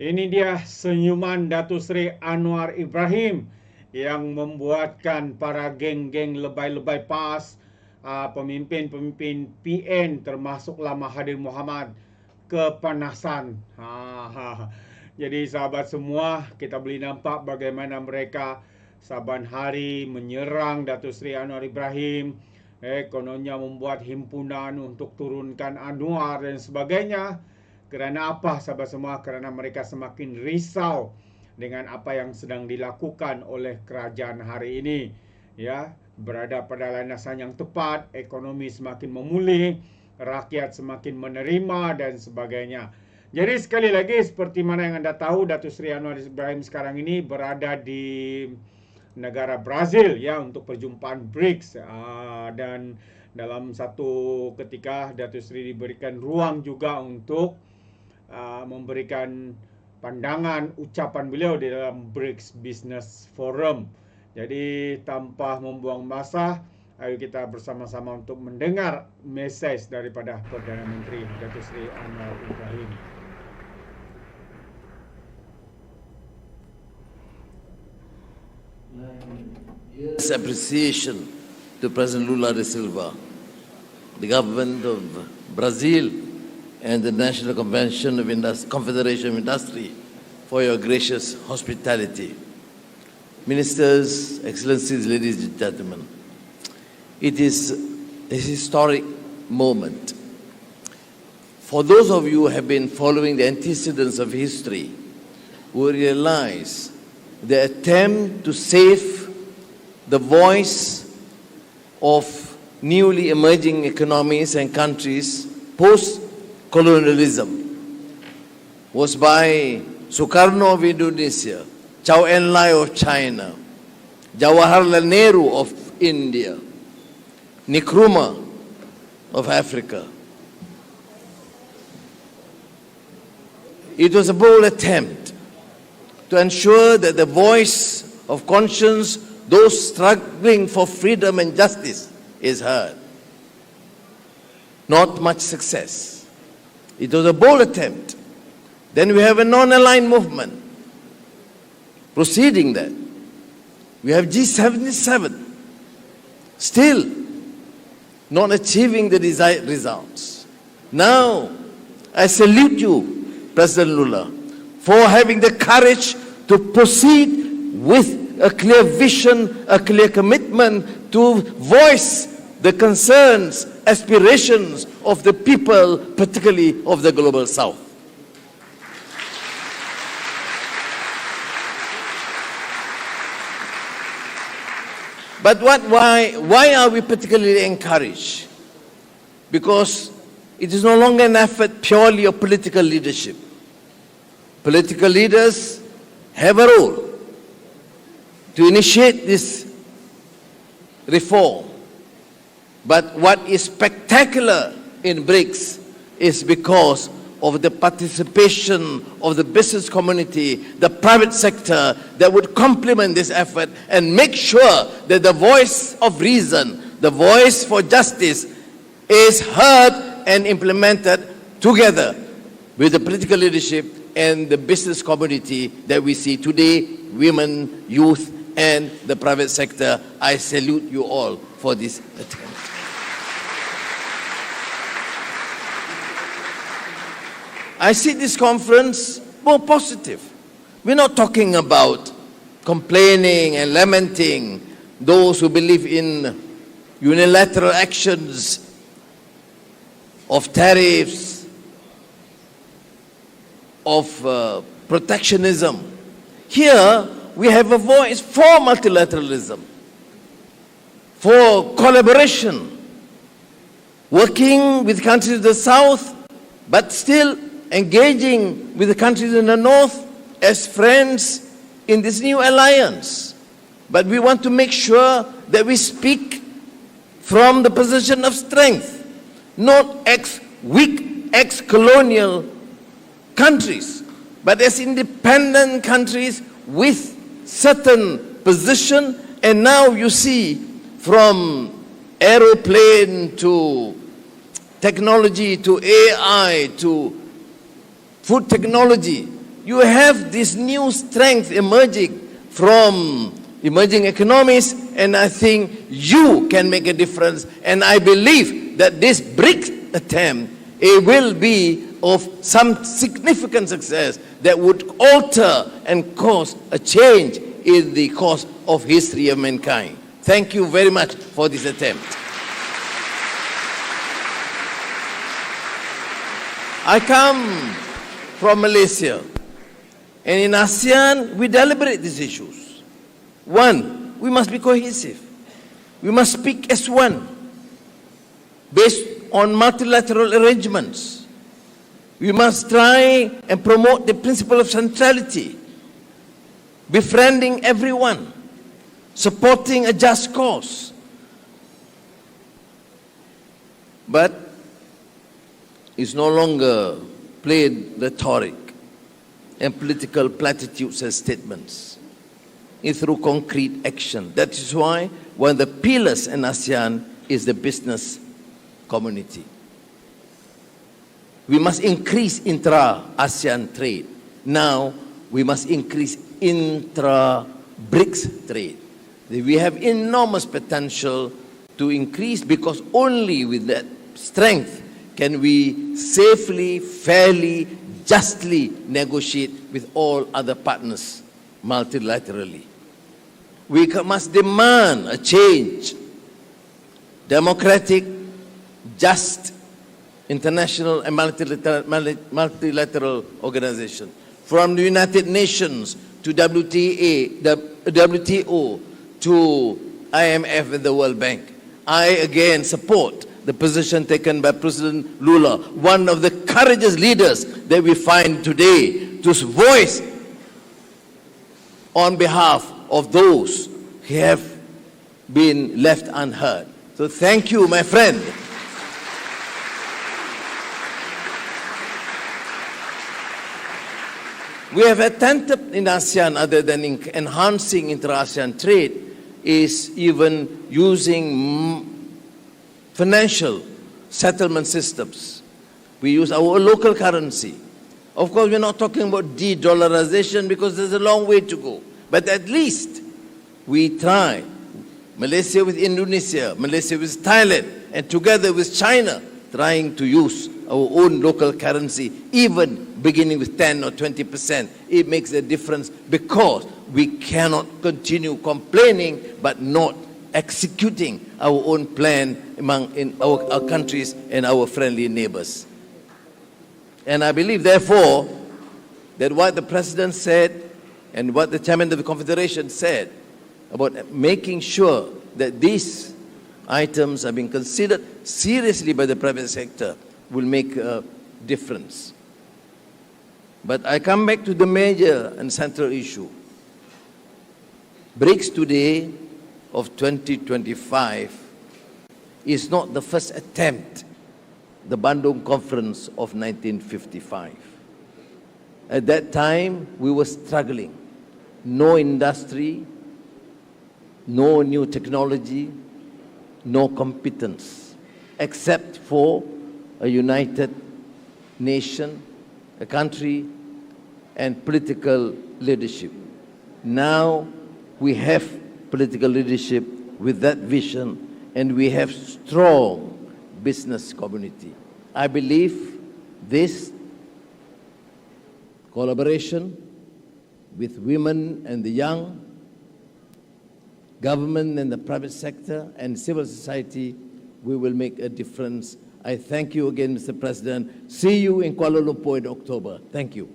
Ini dia senyuman Datuk Seri Anwar Ibrahim yang membuatkan para geng-geng lebai-lebai PAS, pemimpin-pemimpin PN termasuklah Mahathir Mohamad Kepanasan. Jadi sahabat semua, kita boleh nampak bagaimana mereka saban hari menyerang Datuk Seri Anwar Ibrahim, kononnya membuat himpunan untuk turunkan Anwar dan sebagainya. Kerana apa sahabat semua? Kerana mereka semakin risau dengan apa yang sedang dilakukan oleh kerajaan hari ini. Ya, berada pada landasan yang tepat, ekonomi semakin memulih, rakyat semakin menerima dan sebagainya. Jadi sekali lagi seperti mana yang anda tahu, Datuk Seri Anwar Ibrahim sekarang ini berada di negara Brazil ya untuk perjumpaan BRICS, dan dalam satu ketika Datuk Seri diberikan ruang juga untuk memberikan pandangan ucapan beliau di dalam BRICS Business Forum. Jadi tanpa membuang masa, ayo kita bersama-sama untuk mendengar mesej daripada Perdana Menteri Datuk Seri Anwar Ibrahim. Yes, appreciation to President Lula de Silva, the government of Brazil, and the National Convention of Confederation of Industry for your gracious hospitality. Ministers, Excellencies, ladies and gentlemen, it is a historic moment. For those of you who have been following the antecedents of history, who realize the attempt to save the voice of newly emerging economies and countries post-colonialism was by Sukarno of Indonesia, Chow En-lai of China, Jawaharlal Nehru of India, Nkrumah of Africa. It was a bold attempt to ensure that the voice of conscience, those struggling for freedom and justice, is heard. Not much success. It was a bold attempt. Then we have a non-aligned movement. Proceeding that, we have G77, still not achieving the desired results. Now, I salute you, President Lula, for having the courage to proceed with a clear vision, a clear commitment to voice the concerns, aspirations of the people, particularly of the Global South. But why are we particularly encouraged? Because it is no longer an effort purely of political leadership. Political leaders have a role to initiate this reform. But what is spectacular in BRICS is because of the participation of the business community, the private sector, that would complement this effort and make sure that the voice of reason, the voice for justice, is heard and implemented together with the political leadership and the business community that we see today, women, youth, and the private sector. I salute you all for this attempt. I see this conference more positive. We're not talking about complaining and lamenting those who believe in unilateral actions of tariffs, of protectionism. Here, we have a voice for multilateralism, for collaboration, working with countries of the South, but still engaging with the countries in the North as friends in this new alliance. But we want to make sure that we speak from the position of strength, not weak ex-colonial countries, but as independent countries with certain position. And now you see, from aeroplane to technology to AI to food technology, you have this new strength emerging from emerging economies, and I think you can make a difference. And I believe that this BRICS attempt, it will be of some significant success that would alter and cause a change in the course of history of mankind. Thank you very much for this attempt. I come from Malaysia, and in ASEAN, we deliberate these issues. One, we must be cohesive. We must speak as one, based on multilateral arrangements. We must try and promote the principle of centrality, befriending everyone, supporting a just cause. But it's no longer plain rhetoric and political platitudes and statements. It's through concrete action. That is why one of the pillars in ASEAN is the business community. We must increase intra-ASEAN trade. Now, we must increase intra-BRICS trade. We have enormous potential to increase, because only with that strength can we safely, fairly, justly negotiate with all other partners multilaterally. We must demand a change, democratic, just, international and multilateral organization, from the United Nations to WTO to IMF and the World Bank. I again support the position taken by President Lula, one of the courageous leaders that we find today, to voice on behalf of those who have been left unheard. So thank you, my friend. We have attempted in ASEAN, other than enhancing inter-ASEAN trade, is even using financial settlement systems. We use our local currency. Of course, we're not talking about de-dollarization, because there's a long way to go. But at least we try, Malaysia with Indonesia, Malaysia with Thailand, and together with China, trying to use our own local currency, even beginning with 10 or 20%. It makes a difference, because we cannot continue complaining but not executing our own plan in our countries and our friendly neighbors. And I believe, therefore, that what the President said and what the Chairman of the Confederation said about making sure that these items are being considered seriously by the private sector will make a difference. But I come back to the major and central issue. BRICS today of 2025 is not the first attempt, the Bandung Conference of 1955. At that time, we were struggling. No industry, no new technology, no competence, except for a united nation, a country, and political leadership. Now we have political leadership with that vision, and we have strong business community. I believe this collaboration with women and the young, government and the private sector, and civil society, we will make a difference. I thank you again, Mr. President. See you in Kuala Lumpur in October. Thank you.